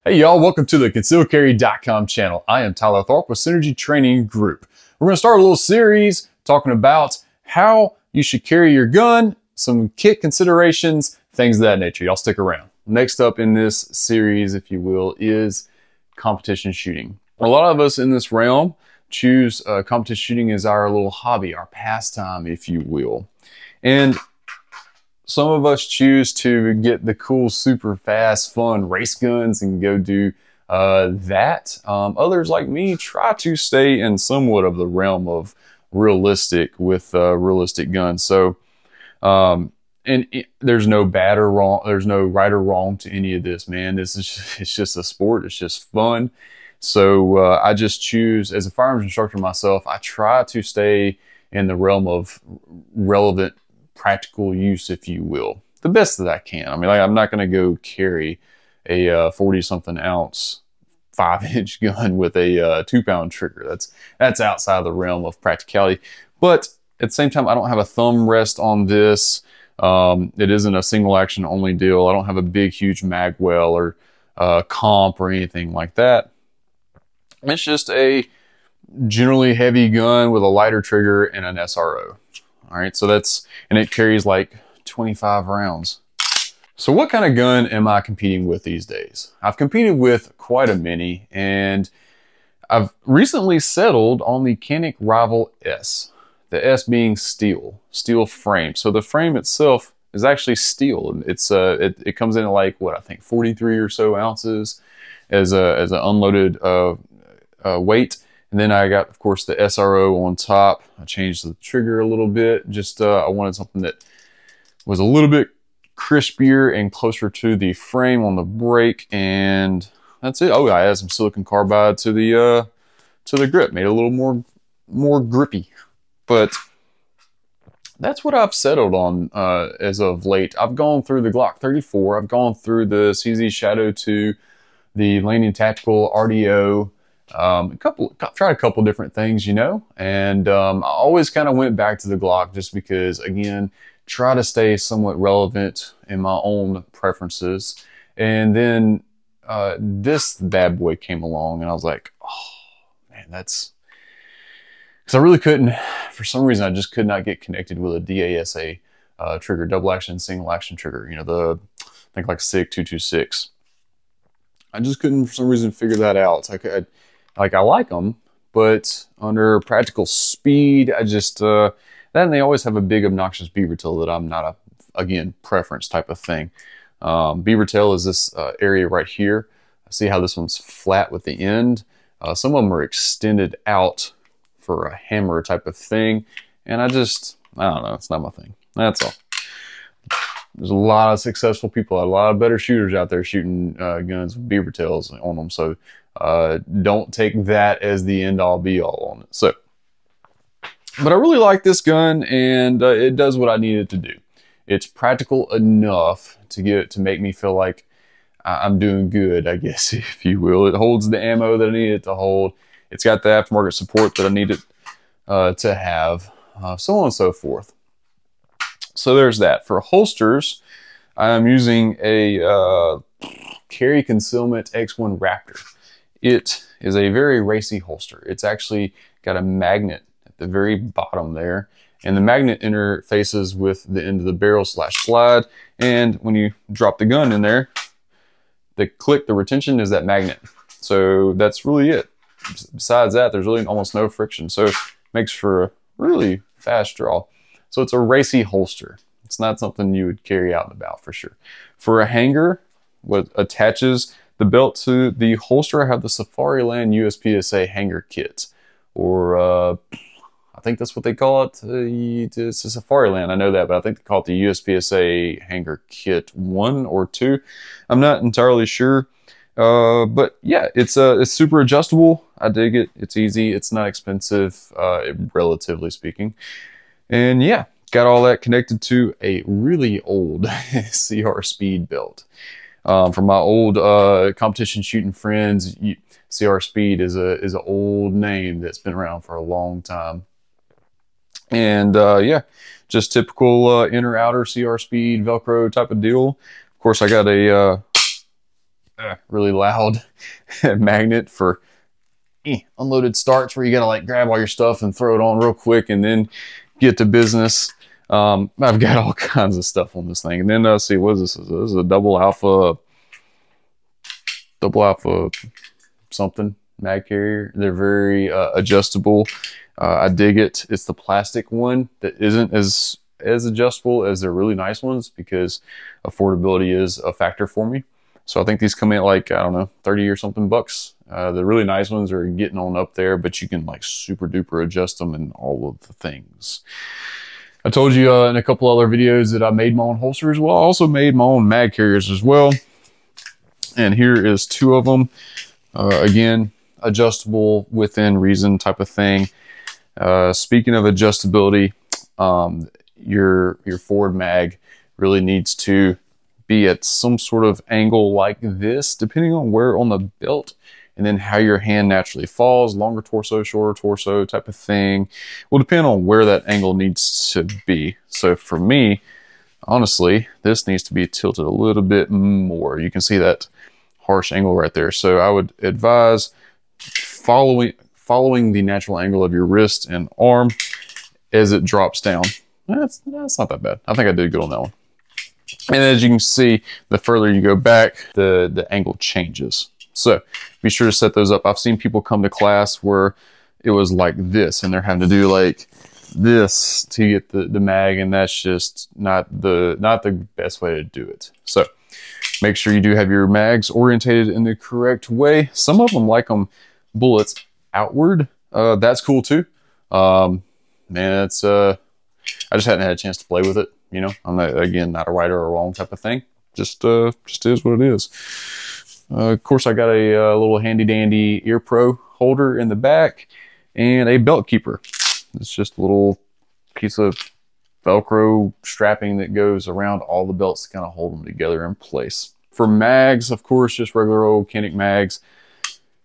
Hey y'all, welcome to the ConcealCarry.com channel. I am Tyler Tharp with Synergy Training Group. We're going to start a little series talking about how you should carry your gun, some kit considerations, things of that nature. Y'all stick around. Next up in this series, if you will, is competition shooting. A lot of us in this realm choose competition shooting as our little hobby, our pastime, if you will. And some of us choose to get the cool, super fast, fun race guns and go do that. Others, like me, try to stay in somewhat of the realm of realistic with realistic guns. So, there's no bad or wrong. There's no right or wrong to any of this, man. It's just a sport. It's just fun. So I just choose, as a firearms instructor myself, I try to stay in the realm of relevant practical use, if you will, the best that I can. I mean, like, I'm not going to go carry a 40-something ounce 5-inch gun with a 2-pound trigger. That's outside the realm of practicality. But at the same time, I don't have a thumb rest on this. It isn't a single action only deal. I don't have a big, huge mag well or comp or anything like that. It's just a generally heavy gun with a lighter trigger and an SRO. All right, so and it carries like 25 rounds. So what kind of gun am I competing with these days? I've competed with quite a many, and I've recently settled on the Canik Rival S. The S being steel frame. So the frame itself is actually steel. It comes in at like, what, I think 43 or so ounces as an unloaded weight. And then I got, of course, the SRO on top. I changed the trigger a little bit. Just I wanted something that was a little bit crispier and closer to the frame on the break, and that's it. Oh, I added some silicon carbide to the grip, made it a little more grippy. But that's what I've settled on as of late. I've gone through the Glock 34. I've gone through the CZ Shadow 2, the Laney Tactical RDO. Tried a couple different things, you know, and I always kind of went back to the Glock just because, again, try to stay somewhat relevant in my own preferences. And then this bad boy came along, and I was like, oh man, that's because I really couldn't, for some reason, I just could not get connected with a DASA trigger, double action, single action trigger. You know, I think like SIG 226. I just couldn't, for some reason, figure that out. It's like I like them, but under practical speed, I just then they always have a big obnoxious beaver tail that I'm not again, preference type of thing. Beaver tail is this area right here. See how this one's flat with the end. Some of them are extended out for a hammer type of thing, and I don't know, it's not my thing. That's all. There's a lot of successful people, a lot of better shooters out there shooting guns with beaver tails on them. So don't take that as the end-all be-all on it. So, but I really like this gun, and it does what I need it to do. It's practical enough to make me feel like I'm doing good, I guess, if you will. It holds the ammo that I need it to hold. It's got the aftermarket support that I need it to have, so on and so forth. So there's that. For holsters, I'm using a Carry Concealment X1 Raptor. It is a very racy holster. It's actually got a magnet at the very bottom there, and the magnet interfaces with the end of the barrel / slide, and when you drop the gun in there, the retention is that magnet. So that's really it. Besides that, there's really almost no friction, so it makes for a really fast draw. So it's a racy holster. It's not something you would carry out and about for sure. For a hanger, what attaches the belt to the holster, I have the Safariland USPSA hanger kit, or I think that's what they call it. It's a Safariland, I know that, but I think they call it the USPSA hanger kit 1 or 2. I'm not entirely sure. But yeah, it's super adjustable. I dig it. It's easy. It's not expensive, relatively speaking. And yeah, got all that connected to a really old CR Speed belt. From my old competition shooting friends, CR Speed is an old name that's been around for a long time. And yeah, just typical inner outer CR Speed Velcro type of deal. Of course, I got a really loud magnet for unloaded starts where you gotta like grab all your stuff and throw it on real quick and then get to business. I've got all kinds of stuff on this thing. And then see, what is this? This is a double alpha something mag carrier. They're very adjustable. I dig it. It's the plastic one that isn't as adjustable as the really nice ones because affordability is a factor for me. So I think these come in at like, I don't know, 30 or something bucks. The really nice ones are getting on up there, but you can like super duper adjust them and all of the things. I told you in a couple other videos that I made my own holsters. Well, I also made my own mag carriers as well. And here is 2 of them. Again, adjustable within reason type of thing. Speaking of adjustability, your forward mag really needs to be at some sort of angle like this, depending on where on the belt, and then how your hand naturally falls, longer torso, shorter torso type of thing. Will depend on where that angle needs to be. So for me, honestly, this needs to be tilted a little bit more. You can see that harsh angle right there. So I would advise following the natural angle of your wrist and arm as it drops down. That's not that bad. I think I did good on that one. And as you can see, the further you go back, the angle changes. So be sure to set those up. I've seen people come to class where it was like this and they're having to do like this to get the mag, and that's just not the best way to do it. So make sure you do have your mags orientated in the correct way. Some of them like them bullets outward. That's cool too. Man, it's I just hadn't had a chance to play with it. You know, I'm not, again, not a right or a wrong type of thing. Just is what it is. Of course, I got a little handy dandy ear pro holder in the back and a belt keeper. It's just a little piece of Velcro strapping that goes around all the belts to kind of hold them together in place. For mags, of course, just regular old Canik mags,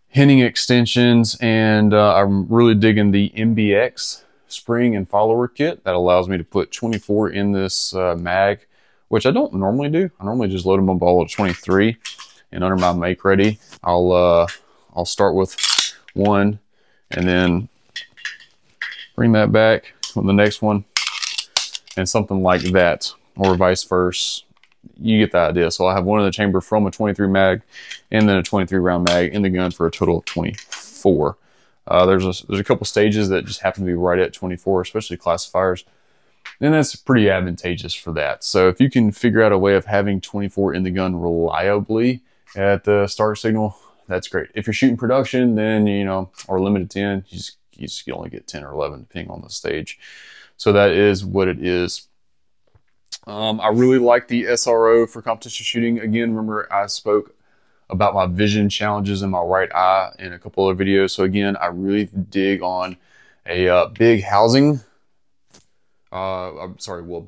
Henning extensions, and I'm really digging the MBX spring and follower kit that allows me to put 24 in this mag, which I don't normally do. I normally just load them up all at 23, and under my make ready, I'll start with 1 and then bring that back with the next one and something like that, or vice versa. You get the idea. So I'll have one in the chamber from a 23 mag and then a 23 round mag in the gun for a total of 24. There's a couple stages that just happen to be right at 24, especially classifiers, and that's pretty advantageous for that. So if you can figure out a way of having 24 in the gun reliably at the start signal, that's great. If you're shooting production, then, you know, or limited 10, you just only get 10 or 11 depending on the stage. So that is what it is. I really like the SRO for competition shooting. Again, remember I spoke about my vision challenges in my right eye in a couple of videos. So again, I really dig on a big housing.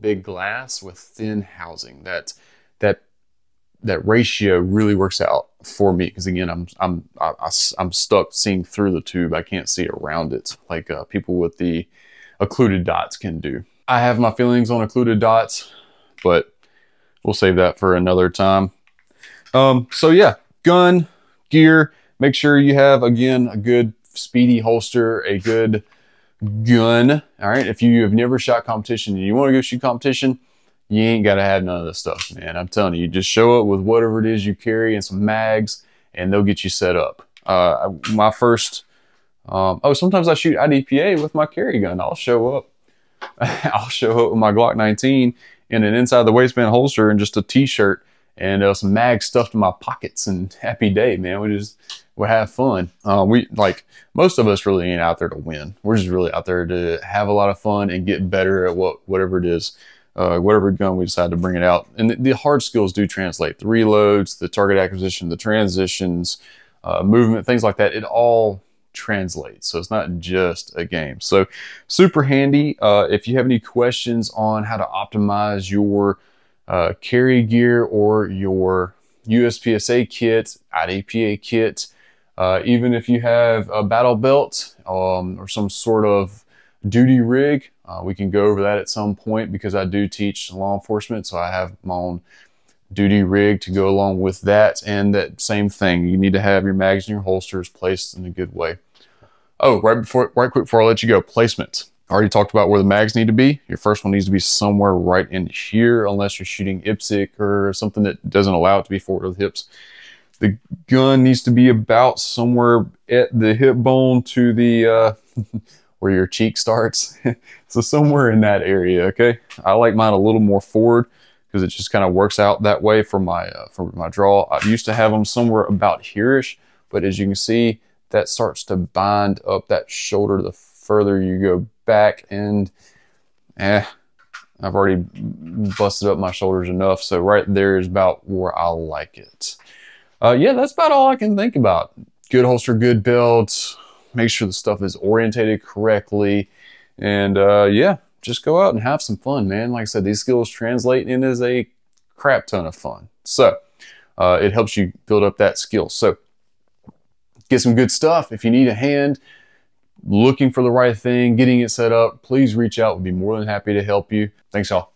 Big glass with thin housing. That ratio really works out for me because again, I'm stuck seeing through the tube. I can't see around it like people with the occluded dots can do. I have my feelings on occluded dots, but we'll save that for another time. So yeah. Gun, gear, make sure you have, again, a good speedy holster, a good gun. All right, if you have never shot competition and you want to go shoot competition, you ain't got to have none of this stuff, man. I'm telling you, just show up with whatever it is you carry and some mags, and they'll get you set up. My first, sometimes I shoot IDPA with my carry gun. I'll show up. I'll show up with my Glock 19 in an inside the waistband holster and just a t-shirt and some mags stuffed in my pockets, and happy day, man. We have fun. We, like most of us, really ain't out there to win. We're just really out there to have a lot of fun and get better at whatever it is, whatever gun we decide to bring it out. And the hard skills do translate. The reloads, the target acquisition, the transitions, movement, things like that. It all translates. So it's not just a game. So super handy. If you have any questions on how to optimize your carry gear or your USPSA kit, IDPA kit, even if you have a battle belt or some sort of duty rig, we can go over that at some point because I do teach law enforcement, so I have my own duty rig to go along with that. And that same thing, you need to have your mags and your holsters placed in a good way. Oh, right quick before I let you go, placement. I already talked about where the mags need to be. Your first one needs to be somewhere right in here, unless you're shooting IPSC or something that doesn't allow it to be forward of the hips. The gun needs to be about somewhere at the hip bone to the where your cheek starts. So somewhere in that area, okay? I like mine a little more forward because it just kind of works out that way for my draw. I used to have them somewhere about here-ish, but as you can see, that starts to bind up that shoulder the further you go back, and I've already busted up my shoulders enough. So right there is about where I like it. Yeah, that's about all I can think about. Good holster, good belt, make sure the stuff is orientated correctly, and yeah, just go out and have some fun, man. Like I said, these skills translate into a crap ton of fun. So it helps you build up that skill. So get some good stuff. If you need a hand looking for the right thing, getting it set up, please reach out. We'd be more than happy to help you. Thanks, y'all.